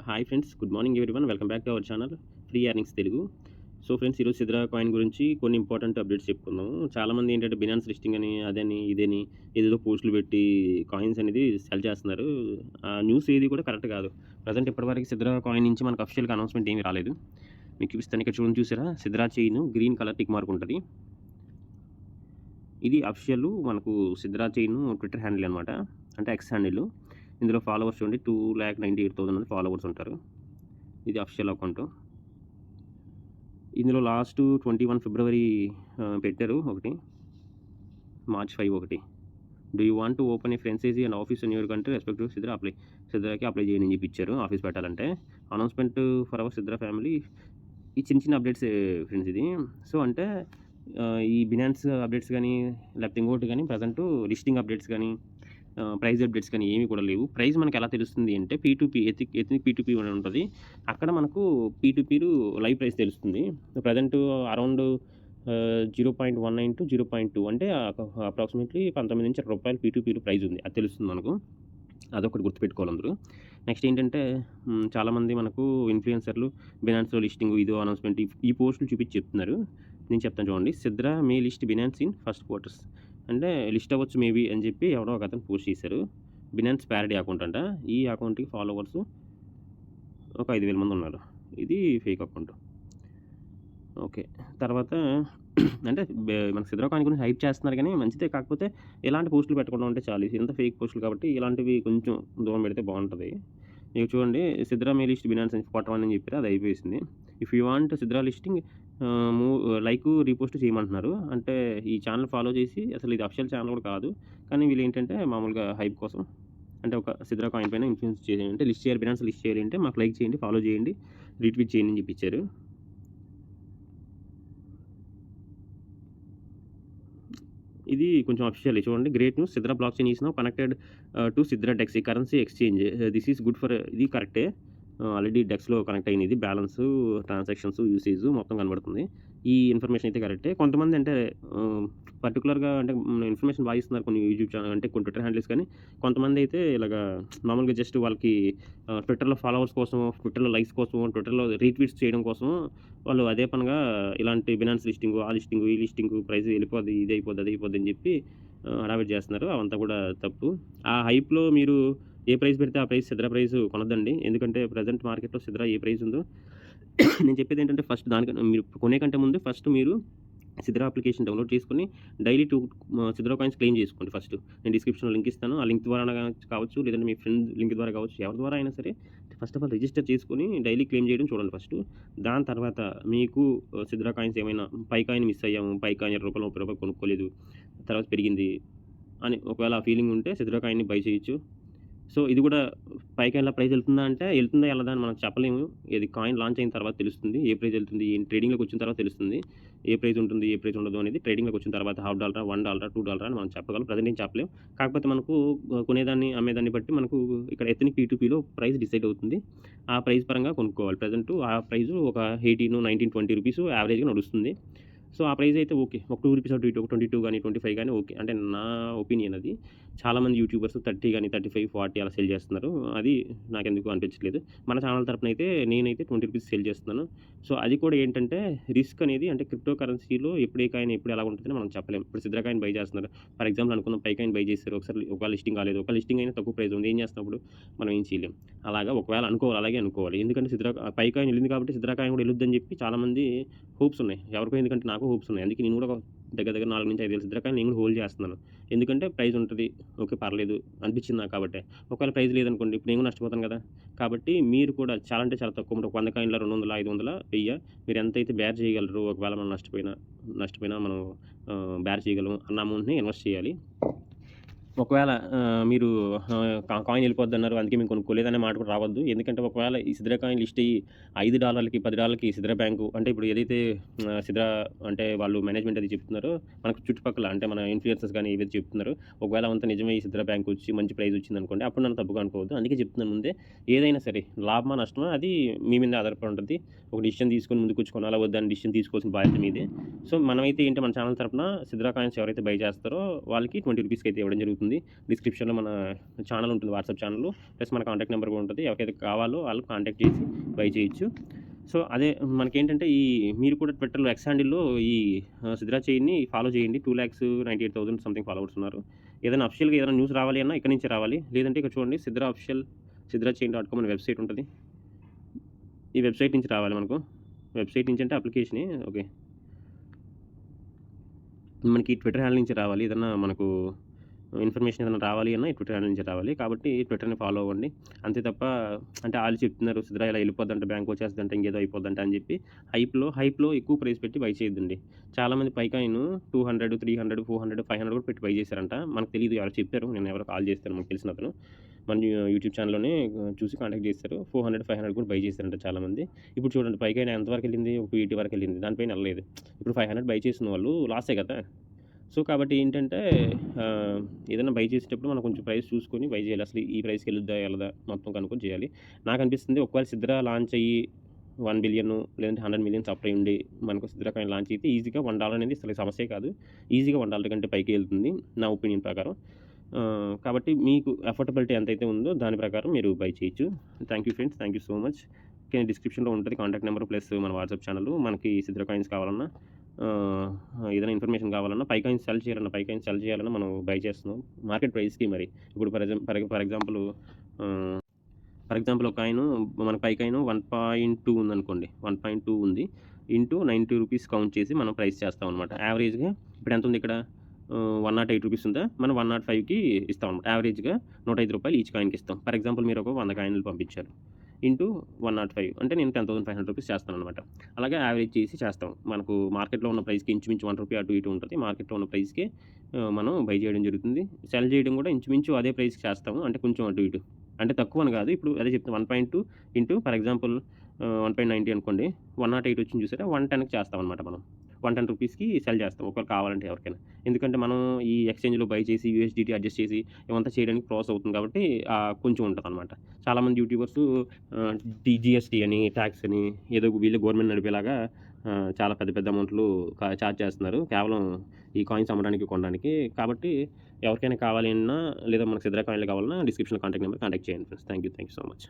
Hi friends, good morning everyone. Welcome back to our channel free earnings Telugu. So friends, ఈరోజు Sidra coin గురించి కొన్ని important updates చెప్పుకుందాము. చాలామంది ఏంటంటే Binance listing అని అదని ఇదని ఏదేదో పోస్టులు పెట్టి కాయిన్స్ అనేది సెల్ చేస్తున్నారు. ఆ న్యూస్ ఏది కూడా కరెక్ట్ కాదు. ప్రజెంట్ ఇప్పటివరకు సిద్రా కాయిన్ నుంచి మనకు అఫీషియల్గా అనౌన్స్మెంట్ ఏమీ రాలేదు. మీకు చూపిస్తాను, ఇక్కడ చూడండి, చూసారా? Sidra chain green colour tick mark ఉంటుంది. ఇది అఫీషియల్ మనకు సిద్రా చైన్ ట్విట్టర్ హ్యాండిల్ అనమాట, అంటే ఎక్స్ హ్యాండిల్. ఇందులో ఫాలోవర్స్ చూడండి, 2,98,000 మంది ఫాలోవర్స్ ఉంటారు. ఇది అఫీషియల్ అకౌంట్. ఇందులో లాస్ట్ 21 ఫిబ్రవరి పెట్టారు ఒకటి, మార్చ్ 5 ఒకటి. Do you want to open a franchise and office in your country respective సిద్రాకి అప్లై చేయండి అని చెప్పి ఇచ్చారు. ఆఫీస్ పెట్టాలంటే announcement for our Sidra family. ఈ చిన్న చిన్న అప్డేట్స్ ఫ్రెండ్స్ ఇది. సో అంటే ఈ బినాన్స్ అప్డేట్స్ కానీ లేకపోతే ఇంకోటి కానీ ప్రజెంట్ లిస్టింగ్ అప్డేట్స్ కానీ ప్రైజ్ అప్డేట్స్ కానీ ఏమీ కూడా లేవు. ప్రైస్ మనకు ఎలా తెలుస్తుంది అంటే P2P ఎథనిక్ P2P అని ఉంటుంది. అక్కడ మనకు P2Pలు లైవ్ ప్రైస్ తెలుస్తుంది. ప్రజెంట్ అరౌండ్ 0.19 to 0.2 అంటే అప్రాక్సిమేట్లీ 19 నుంచి రూపాయలు P2Pలు ప్రైజ్ ఉంది, అది తెలుస్తుంది మనకు. అదొకటి గుర్తుపెట్టుకోవాలి అందరూ. నెక్స్ట్ ఏంటంటే చాలామంది మనకు ఇన్ఫ్లుయెన్సర్లు బినాన్స్లో లిస్టింగ్ ఇదో అనౌన్స్మెంట్ ఈ పోస్టులు చూపించి చెప్తున్నారు. నేను చెప్తాను చూడండి. Sidra May list Binance in first quarters అంటే లిస్ట్ అవ్వచ్చు మేబీ అని చెప్పి ఎవరో ఒక అతను పోస్ట్ చేశారు. బినాన్స్ ప్యారడీ అకౌంట్ అంట. ఈ అకౌంట్కి ఫాలోవర్స్ ఒక 5,000 మంది ఉన్నారు. ఇది ఫేక్ అకౌంట్. ఓకే, తర్వాత అంటే మన సిద్రా కాయిన్ గురించి హైప్ చేస్తున్నారు కానీ మంచిదే. కాకపోతే ఇలాంటి పోస్టులు పెట్టకుండా ఉంటే చాలు. ఇంత ఫేక్ పోస్టులు కాబట్టి ఇలాంటివి కొంచెం దూరం పెడితే బాగుంటుంది. మీకు చూడండి, సిద్రా మే లిస్ట్ బినాన్స్ Q1 అని చెప్పారు, అది అయిపోయింది. If you want Sidra listing like repost చేయమంటున్నారు. అంటే ఈ ఛానల్ ఫాలో చేసి, అసలు ఇది అఫీషియల్ ఛానల్ కూడా కాదు, కానీ వీళ్ళు ఏంటంటే మామూలుగా హైప్ కోసం అంటే ఒక సిద్రా కాయిన్ పైన ఇన్ఫ్లుయెన్స్ చేయాలి అంటే లిస్ట్ చేయాలి, బినాన్స్ లిస్ట్ చేయాలి అంటే మాకు లైక్ చేయండి, ఫాలో చేయండి, రీట్వీట్ చేయండి అని చెప్పించారు. ఇది కొంచెం అఫీషియల్. చూడండి, great news, Sidra block chain is now connected to Sidra dex currency exchange. This is good for, ఇది కరెక్టే. ఆల్రెడీ డెక్స్లో కనెక్ట్ అయింది. ఇది బ్యాలెన్స్, ట్రాన్సాక్షన్స్, యూసేజ్ మొత్తం కనబడుతుంది. ఈ ఇన్ఫర్మేషన్ అయితే కరెక్టే. కొంతమంది అంటే పర్టికులర్గా అంటే ఇన్ఫర్మేషన్ బాగా ఇస్తున్నారు కొన్ని యూట్యూబ్ ఛానల్ అంటే కొన్ని ట్విట్టర్ హ్యాండిల్స్, కానీ కొంతమంది అయితే ఇలాగా మామూలుగా జస్ట్ వాళ్ళకి ట్విట్టర్లో ఫాలోవర్స్ కోసం, ట్విట్టర్లో లైక్స్ కోసం, ట్విట్టర్లో రీట్వీట్స్ చేయడం కోసం వాళ్ళు అదే పనిగా ఇలాంటి బినాన్స్ లిస్టింగ్, ఆ లిస్టింగ్, ఈ లిస్టింగ్, ప్రైస్ వెళ్ళిపోద్ది, ఇది అయిపోద్ది, అది అయిపోద్ది అని చెప్పి హడావిడి చేస్తున్నారు. అవంతా కూడా తప్పు. ఆ హైప్లో మీరు ఏ ప్రైస్ పెడితే ఆ ప్రైస్ సిద్రా ప్రైస్ కొనద్దండి. ఎందుకంటే ప్రజెంట్ మార్కెట్లో సిద్రా ఏ ప్రైస్ ఉందో నేను చెప్పేది ఏంటంటే ఫస్ట్ దానికన్నా మీరు కొనే కంటే ముందు ఫస్ట్ మీరు సిద్రా అప్లికేషన్ డౌన్లోడ్ చేసుకొని డైలీ 2 సిద్రా కాయిన్స్ క్లెయిమ్ చేసుకోండి. ఫస్ట్ నేను డిస్క్రిప్షన్లో లింక్ ఇస్తాను. ఆ లింక్ ద్వారా కావచ్చు, లేదంటే మీ ఫ్రెండ్ లింక్ ద్వారా కావచ్చు, ఎవరి ద్వారా అయినా సరే ఫస్ట్ ఆఫ్ ఆల్ రిజిస్టర్ చేసుకొని డైలీ క్లెయిమ్ చేయడం చూడండి ఫస్ట్. దాని తర్వాత మీకు సిద్రా కాయిన్స్ ఏమైనా పై కాయిన్ మిస్ అయ్యాము, పై కాయిన్ రూపాయలు 30 రూపాయలు కొనుక్కోలేదు, తర్వాత పెరిగింది అని ఒకవేళ ఆ ఫీలింగ్ ఉంటే సిద్రా కాయిన్ని బై చేయొచ్చు. సో ఇది కూడా పైకి ఎలా ప్రైస్ వెళ్తుందా అంటే వెళ్తుందా వెళ్ళదా అని మనం చెప్పలేము. ఇది కాయిన్ లాంచ్ అయిన తర్వాత తెలుస్తుంది. ఏ ప్రైస్ వెళ్తుంది, ట్రేడింగ్లోకి వచ్చిన తర్వాత తెలుస్తుంది. ఏ ప్రైస్ ఉంటుంది, ఏ ప్రైస్ ఉండదు అనేది ట్రేడింగ్లోకి వచ్చిన తర్వాత $1, $1, $2 అని మనం చెప్పగలం. ప్రజెంట్ ఏం చెప్పలేము. కాకపోతే మనకు కొనేదాన్ని అమ్మేదాన్ని బట్టి మనకు ఇక్కడ ఎథనిక్ P2Pలో ప్రైస్ డిసైడ్ అవుతుంది. ఆ ప్రైస్ పరంగా కొనుక్కోవాలి. ప్రజెంట్ ఆ ప్రైస్ ఒక 18, 19, 20 రూపీస్ యావరేజ్గా నడుస్తుంది. సో ఆ ప్రైస్ అయితే ఓకే. ఒక 2 రూపీస్ అటు ఇటు, ఒక 22 కానీ 25 కానీ ఓకే. అంటే నా ఒపీనియన్ అది. చాలామంది యూట్యూబర్స్ 30 కానీ 35, 40 అలా సెల్ చేస్తున్నారు. అది నాకెందుకు అనిపించట్లేదు. మన ఛానల్ తరపున అయితే నేనైతే 20 రూపీస్ సెల్ చేస్తున్నాను. సో అది కూడా ఏంటంటే రిస్క్ అనేది, అంటే క్రిప్టో కరెన్సీలో ఎప్పుడు ఏ కాయిన్ ఎప్పుడు ఎలా ఉంటుందని మనం చెప్పలేం. ఇప్పుడు సిద్రా కాయిన్ బై చేస్తున్నారు. ఫర్ ఎగ్జాంపుల్ అనుకుందాం, పై కాయిన్ బై చేశారు, ఒకసారి ఒక లిస్టింగ్ కాలేదు, ఒక లిస్టింగ్ అయినా తక్కువ ప్రైస్ ఉంది, ఏం చేస్తున్నప్పుడు మనం ఏం చేయలేం. అలాగా ఒకవేళ అనుకోవాలి, అలాగే అనుకోవాలి. ఎందుకంటే పై కాయిన్ వెళ్ళింది కాబట్టి సిద్రా కాయిన్ కూడా వెళ్ళొద్దని చెప్పి చాలామంది హోప్స్ ఉన్నాయి. ఎవరికో, ఎందుకంటే నాకు హోప్స్ ఉన్నాయి. అందుకే నేను కూడా దగ్గర 4 నుంచి 5 సిద్రా కాయిన్ నేను కూడా హోల్డ్ చేస్తున్నాను. ఎందుకంటే ప్రైస్ ఉంటుంది, ఓకే పర్లేదు అనిపించింది నాకు. కాబట్టి ఒకవేళ ప్రైస్ లేదనుకోండి, ఇప్పుడు నేను నష్టపోతాను కదా. కాబట్టి మీరు కూడా చాలా అంటే చాలా తక్కువ, 100 కాయిన్ల 200, 500, 1000 మీరు ఎంతైతే బేర్ చేయగలరు, ఒకవేళ మనం నష్టపోయినా మనం బేర్ చేయగలం అన్న అమౌంట్ని ఇన్వెస్ట్ చేయాలి. ఒకవేళ మీరు కాయిన్ వెళ్ళిపోద్దన్నారు, అందుకే మేము కొనుక్కోలేదనే మాట కూడా రావద్దు. ఎందుకంటే ఒకవేళ ఈ సిద్రా కాయిన్ లిస్ట్ అయ్యి $5, $10 సిద్రా బ్యాంకు అంటే ఇప్పుడు ఏదైతే సిద్రా అంటే వాళ్ళు మేనేజ్మెంట్ అది చెప్తున్నారో మనకు చుట్టుపక్కల అంటే మన ఇన్ఫ్లుయెన్సర్స్ కానీ ఏవైతే చెప్తున్నారో, ఒకవేళ అంత నిజమే ఈ సిద్రా బ్యాంక్ వచ్చి మంచి ప్రైస్ వచ్చిందనుకోండి, అప్పుడు నన్ను తప్పుగా అనుకోవద్దు. అందుకే చెప్తున్నాను ముందే. ఏదైనా సరే లాభమా నష్టమా అది మీ మీద ఆధారపడి ఉంటుంది. ఒక డిసిషన్ తీసుకొని ముందుకు వచ్చి కొనాలా వద్దా అని డిసిషన్ తీసుకోవాల్సిన బాధ్యత మీదే. సో మనమైతే ఏంటి, మన ఛానల్ తరపున సిద్రా కాయిన్స్ ఎవరైతే బై చేస్తారో వాళ్ళకి 20 రూపీస్కి అయితే ఇవ్వడం జరుగుతుంది. అవుతుంది. డిస్క్రిప్షన్‌లో మన ఛానల్ ఉంటుంది, వాట్సాప్ ఛానల్ ప్లస్ మన కాంటాక్ట్ నెంబర్ కూడా ఉంటుంది. ఎవరికైతే కావాలో వాళ్ళు కాంటాక్ట్ చేసి బై చేయొచ్చు. సో, అదే మనకేంటంటే మీరు కూడా ట్విట్టర్‌లో ఎక్స్ హ్యాండిల్‌లో సిద్రా చైన్‌ని ఫాలో చేయండి. 2,98,000 సంథింగ్ ఫాలోవర్స్ ఉన్నారు. ఏదైనా అఫీషియల్‌గా ఏదైనా న్యూస్ రావాలి అన్నా ఇక్కడి నుంచే రావాలి. లేదంటే ఇక్కడ చూడండి సిద్రా అఫీషియల్ sidrachain.com అనే వెబ్‌సైట్ ఉంటది. ఈ వెబ్‌సైట్ నుంచి రావాలి మనకు. వెబ్‌సైట్ నుంచి అంటే అప్లికేషనే. ఓకే. మనకి ట్విట్టర్ హ్యాండిల్ నుంచి రావాలి. ఏదన్నా మనకు ఇన్ఫర్మేషన్ ఏదైనా రావాలి అన్నా ఈ ట్విట్టర్ హ్యాండిల్ నుంచి రావాలి. కాబట్టి ట్విట్టర్‌ని ఫాలో అవ్వండి. అంతే తప్ప అంటే ఆళ్ళు చెప్తున్నారు సిద్రా ఇలా వెళ్ళిపోద్దంట, బ్యాంకొచ్చేస్తదంట, ఇంకేదో అయిపోద్దంట అని చెప్పి హైప్‌లో ఎక్కువ ప్రైస్ పెట్టి బై చేయొద్దండి. చాలామంది పైకాయిన్ 200, 300, 400, 500 కూడా పెట్టి బై చేశారంట. మనకు తెలీదు, ఎవరో చెప్పారు. నిన్న ఎవరో కాల్ చేశారు మనకు తెలిసినతను. మన యూట్యూబ్ ఛానల్‌లోనే చూసి కాంటాక్ట్ చేశారు. 400, 500 కూడా బై చేశారంట చాలామంది. ఇప్పుడు చూడండి పైకాయిన్ ఎంతవరకు వెళ్ళింది? ఒక 280 వరకు వెళ్ళింది. దానిపైన వెళ్ళలేదు. ఇప్పుడు 500 బై చేసిన వాళ్ళు లాసే కదా! సో, కాబట్టి ఏంటంటే ఏదైనా బై చేసేటప్పుడు మనం కొంచెం ప్రైస్ చూసుకొని బై చేయాలి. అసలు ఈ ప్రైస్‌కి వెళ్ళుద్దా, ఎళ్ళదా మొత్తం కనుక్కొని చేయాలి. నాకనిపిస్తుంది ఒకవేళ సిద్రా లాంచ్ అయ్యి 1 బిలియన్ లేదంటే 100 మిలియన్ సప్లై ఉండి మనకు సిద్రా కాయిన్ లాంచ్ అయితే ఈజీగా $1 అనేది అసలు సమస్యే కాదు. ఈజీగా $1 కంటే పైకే వెళ్తుంది నా ఒపీనియన్ ప్రకారం. కాబట్టి మీకు అఫోర్డబిలిటీ ఎంతైతే ఉందో దాని ప్రకారం మీరు బై చేయొచ్చు. Thank you friends. Thank you so much. కింద డిస్క్రిప్షన్‌లో ఉంటది కాంటాక్ట్ నెంబర్ ప్లస్ మన వాట్సాప్ ఛానల్. మనకి సిద్రా కాయిన్స్ కావాలన్నా ఏదైనా ఇన్ఫర్మేషన్ కావాలన్నా పైకాయిన్స్ సెల్ చేయాలన్నా మనం బై చేస్తున్నాం మార్కెట్ ప్రైస్‌కి మరి. ఇప్పుడు ఫర్ ఎగ్జాంపుల్ ఒక కాయిన్ మన పైకాయిన్ 1.2 ఉందనుకోండి. 1.2 ఉంది. ఇంటూ ₹90 కౌంట్ చేసి మనం ప్రైస్ చేస్తామనమాట. యావరేజ్‌గా ఇప్పుడు ఎంత ఉంది ఇక్కడ? ₹108 ఉందా? మనం 105కి ఇస్తామనమాట. యావరేజ్‌గా ₹105 ఈచ్ కాయిన్‌కి ఇస్తాం. ఫర్ ఎగ్జాంపుల్ మీరు ఒక 100 కాయిన్‌లు పంపించారు. ఇంటూ 105 అంటే నేను ₹10,500 చేస్తాననమాట. అలాగే యావరేజ్ చేసి చేస్తాం. మనకు మార్కెట్‌లో ఉన్న ప్రైస్‌కి ఇంచుమించు ₹1 అటు ఇటు ఉంటది. మార్కెట్‌లో ఉన్న ప్రైస్‌కే మనం బై చేయడం జరుగుతుంది. సెల్ చేయడం కూడా ఇంచుమించు అదే ప్రైస్‌కి చేస్తాము. అంటే కొంచెం అటు ఇటు. అంటే తక్కువని కాదు. ఇప్పుడు అదే చెప్తున్నా 1.2 ఇంటూ ఫర్ ఎగ్జాంపుల్ 1.90 అనుకోండి. 108 వచ్చింది చూసారా? 110కి చేస్తామనమాట మనం. ₹110కి సెల్ చేస్తాం ఒకవేళ కావాలంటే ఎవరికైనా. ఎందుకంటే మనం ఈ ఎక్స్‌చేంజ్‌లో బై చేసి యూఎస్‌డిటీ అడ్జస్ట్ చేసి ఇవంతా చేయడానికి ప్రాసెస్ అవుతుంది కాబట్టి కొంచెం ఉంటదనమాట. చాలామంది యూట్యూబర్స్ జీఎస్టీ అని, టాక్స్ అని ఏదో వీళ్ళు గవర్నమెంట్ నడిపేలాగా చాలా పెద్ద పెద్ద అమౌంట్లు చార్జ్ చేస్తున్నారు. కేవలం ఈ కాయిన్స్ అమ్మడానికి, కొనడానికి. కాబట్టి ఎవరికైనా కావాలి అన్నా లేదా మనకు సిద్రా కాయిన్‌లు కావాలన్నా డిస్క్రిప్షన్‌లో కాంటాక్ట్ నెంబర్ కాంటాక్ట్ చేయండి friends. Thank you so much.